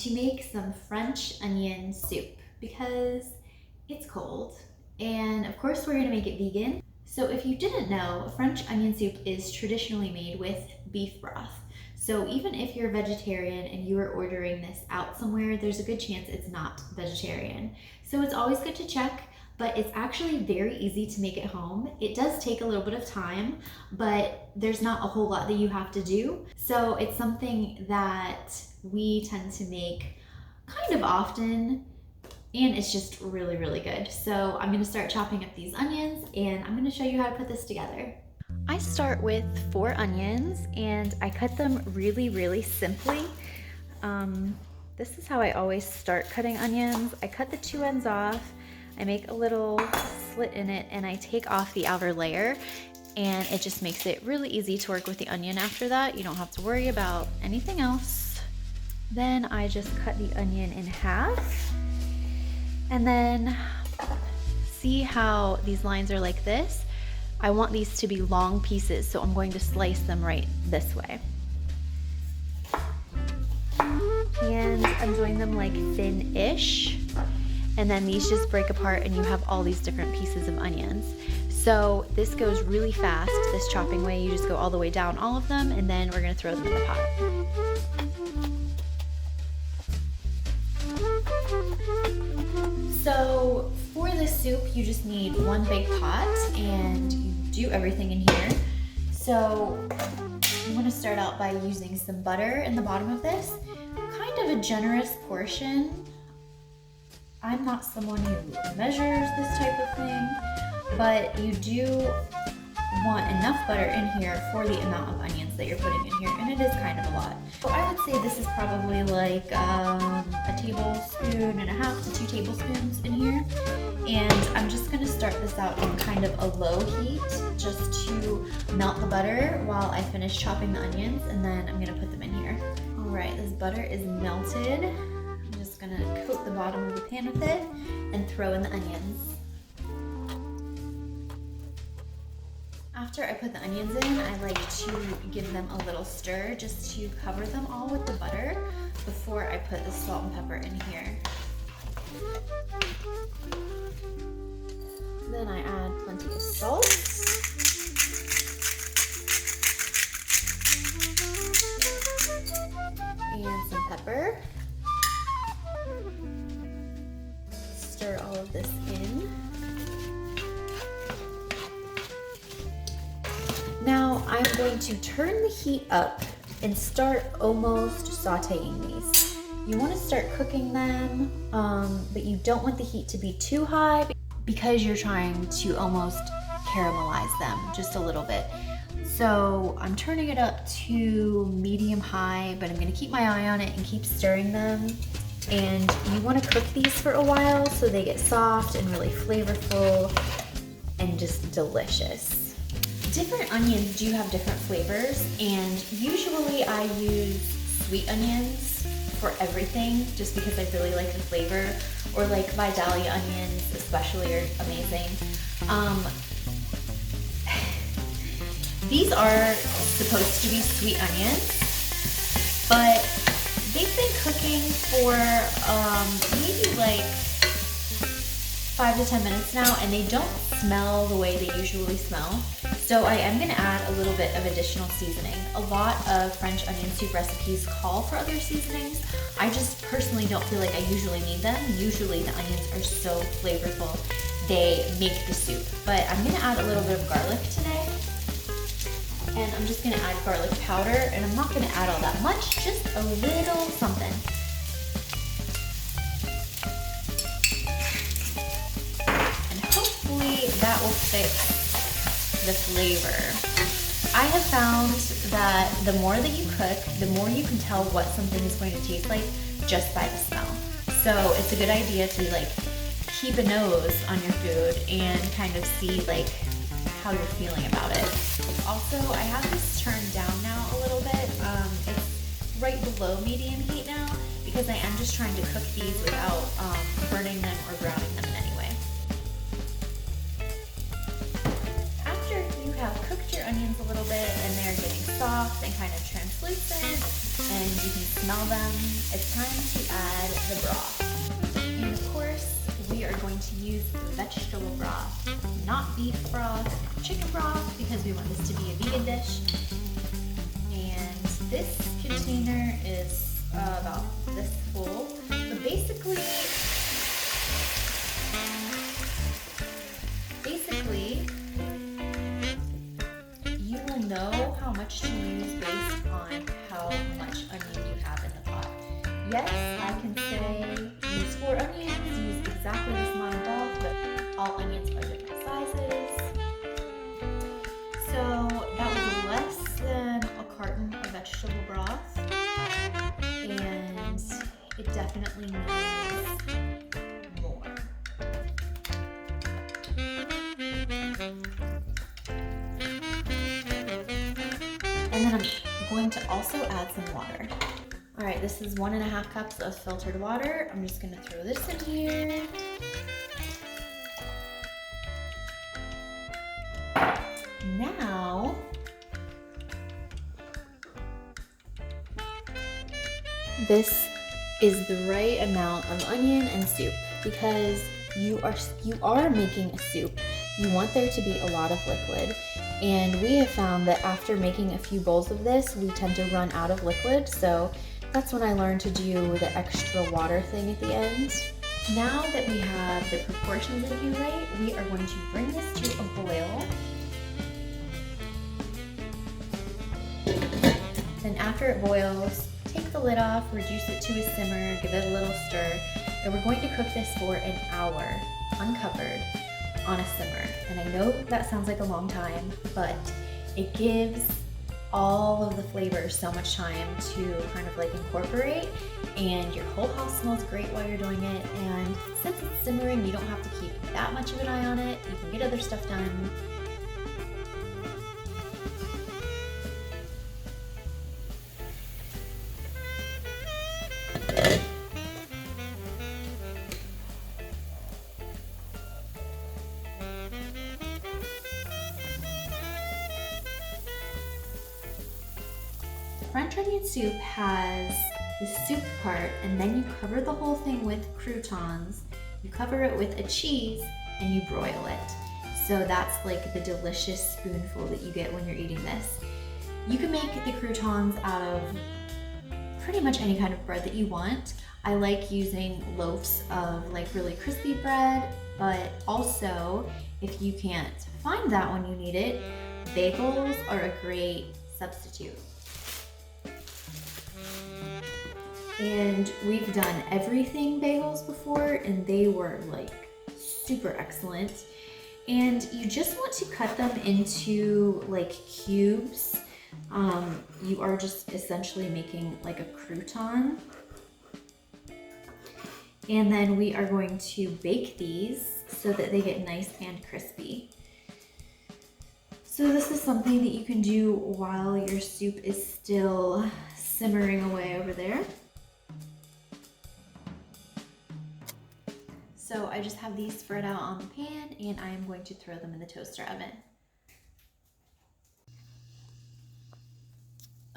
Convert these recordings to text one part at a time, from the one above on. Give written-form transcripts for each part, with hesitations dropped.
to make some French onion soup because it's cold. And of course we're gonna make it vegan. So if you didn't know, French onion soup is traditionally made with beef broth. So even if you're vegetarian and you are ordering this out somewhere, there's a good chance it's not vegetarian. So it's always good to check, but it's actually very easy to make at home. It does take a little bit of time, but there's not a whole lot that you have to do. So it's something that we tend to make kind of often, and it's just really, really good. So I'm gonna start chopping up these onions and I'm gonna show you how to put this together. I start with 4 onions and I cut them really, really simply. This is how I always start cutting onions. I cut the 2 ends off, I make a little slit in it, and I take off the outer layer, and it just makes it really easy to work with the onion after that. You don't have to worry about anything else. Then I just cut the onion in half, and then see how these lines are like this? I want these to be long pieces, so I'm going to slice them right this way. And I'm doing them like thin-ish. And then these just break apart and you have all these different pieces of onions. So this goes really fast, this chopping way. You just go all the way down all of them, and then we're gonna throw them in the pot. So for this soup, you just need 1 big pot and you do everything in here. So I'm gonna start out by using some butter in the bottom of this, kind of a generous portion. I'm not someone who measures this type of thing, but you do want enough butter in here for the amount of onions that you're putting in here, and it is kind of a lot. So I would say this is probably like a tablespoon and a half to 2 tablespoons in here. And I'm just gonna start this out in kind of a low heat just to melt the butter while I finish chopping the onions, and then I'm gonna put them in here. All right, this butter is melted. Gonna coat the bottom of the pan with it and throw in the onions. After I put the onions in, I like to give them a little stir just to cover them all with the butter before I put the salt and pepper in here. Then I add plenty of salt. And some pepper. Stir all of this in. Now I'm going to turn the heat up and start almost sauteing these. You want to start cooking them, but you don't want the heat to be too high because you're trying to almost caramelize them just a little bit. So I'm turning it up to medium high, but I'm going to keep my eye on it and keep stirring them. And you want to cook these for a while so they get soft and really flavorful and just delicious. Different onions do have different flavors, and usually I use sweet onions for everything just because I really like the flavor, or like Vidalia onions especially are amazing. These are supposed to be sweet onions, but they've been cooking for maybe like 5 to 10 minutes now, and they don't smell the way they usually smell. So I am gonna add a little bit of additional seasoning. A lot of French onion soup recipes call for other seasonings. I just personally don't feel like I usually need them. Usually the onions are so flavorful, they make the soup. But I'm gonna add a little bit of garlic today. And I'm just gonna add garlic powder, and I'm not gonna add all that much, just a little something. And hopefully that will fix the flavor. I have found that the more that you cook, the more you can tell what something is going to taste like just by the smell. So it's a good idea to like keep a nose on your food and kind of see like how you're feeling about it. Also, I have this turned down now a little bit. It's right below medium heat now because I am just trying to cook these without burning them or browning them in any way. After you have cooked your onions a little bit and they're getting soft and kind of translucent and you can smell them. It's time to add the broth. And of course, we are going to use vegetable broth, not beef broth, chicken broth, because we want this to be a vegan dish. And this container is about this full. But basically, you will know how much to use based on how much onion you have in the pot. Yes, I can say use 4 onions, use exactly this amount of broth, but all onions are different sizes. So that was less than a carton of vegetable broth, and it definitely needs more. And then I'm going to also add some water. All right, this is 1.5 cups of filtered water. I'm just gonna throw this in here. Now, this is the right amount of onion and soup because you are making a soup. You want there to be a lot of liquid. And we have found that after making a few bowls of this, we tend to run out of liquid. So that's when I learned to do the extra water thing at the end. Now that we have the proportions of you right, we are going to bring this to a boil. Then after it boils, take the lid off, reduce it to a simmer, give it a little stir, and we're going to cook this for an hour, uncovered, on a simmer. And I know that sounds like a long time, but it gives all of the flavors so much time to kind of like incorporate, and your whole house smells great while you're doing it. And since it's simmering, you don't have to keep that much of an eye on it. You can get other stuff done. French onion soup has the soup part, and then you cover the whole thing with croutons. You cover it with a cheese and you broil it. So that's like the delicious spoonful that you get when you're eating this. You can make the croutons out of pretty much any kind of bread that you want. I like using loaves of like really crispy bread, but also if you can't find that when you need it, bagels are a great substitute. And we've done everything bagels before, and they were like super excellent. And you just want to cut them into like cubes. You are just essentially making like a crouton. And then we are going to bake these so that they get nice and crispy. So this is something that you can do while your soup is still simmering away over there. So I just have these spread out on the pan, and I am going to throw them in the toaster oven.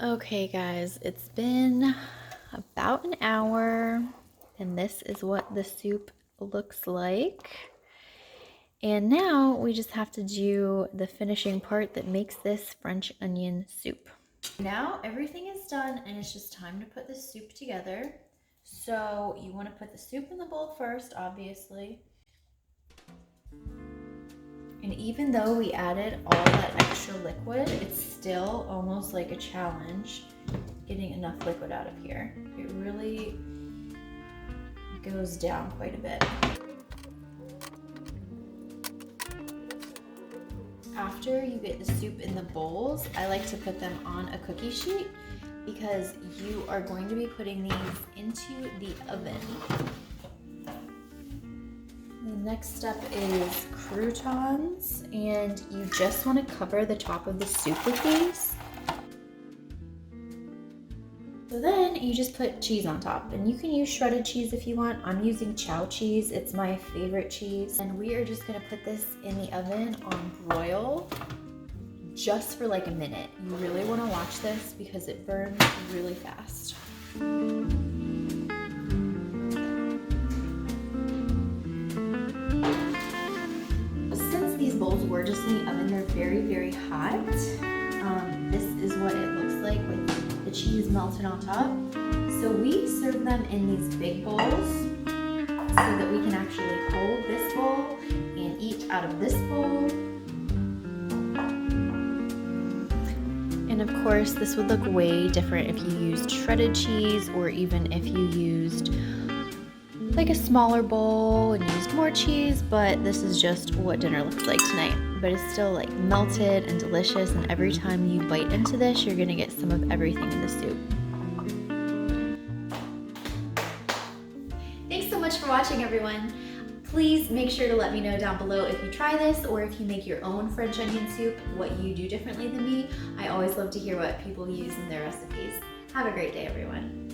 Okay guys, it's been about an hour, and this is what the soup looks like. And now we just have to do the finishing part that makes this French onion soup. Now everything is done, and it's just time to put the soup together. So you want to put the soup in the bowl first, obviously. And even though we added all that extra liquid, it's still almost like a challenge getting enough liquid out of here. It really goes down quite a bit. After you get the soup in the bowls, I like to put them on a cookie sheet because you are going to be putting these into the oven. The next step is croutons, and you just want to cover the top of the soup with these. So then you just put cheese on top, and you can use shredded cheese if you want. I'm using chow cheese, it's my favorite cheese. And we are just gonna put this in the oven on broil. just for like a minute. You really want to watch this because it burns really fast. Since these bowls were just in the oven, they're very, very hot. This is what it looks like with the cheese melted on top. So we serve them in these big bowls so that we can actually hold this bowl and eat out of this bowl. And of course, this would look way different if you used shredded cheese, or even if you used like a smaller bowl and used more cheese, but this is just what dinner looks like tonight. But it's still like melted and delicious, and every time you bite into this, you're gonna get some of everything in the soup. Thanks so much for watching, everyone. Please make sure to let me know down below if you try this, or if you make your own French onion soup, what you do differently than me. I always love to hear what people use in their recipes. Have a great day, everyone.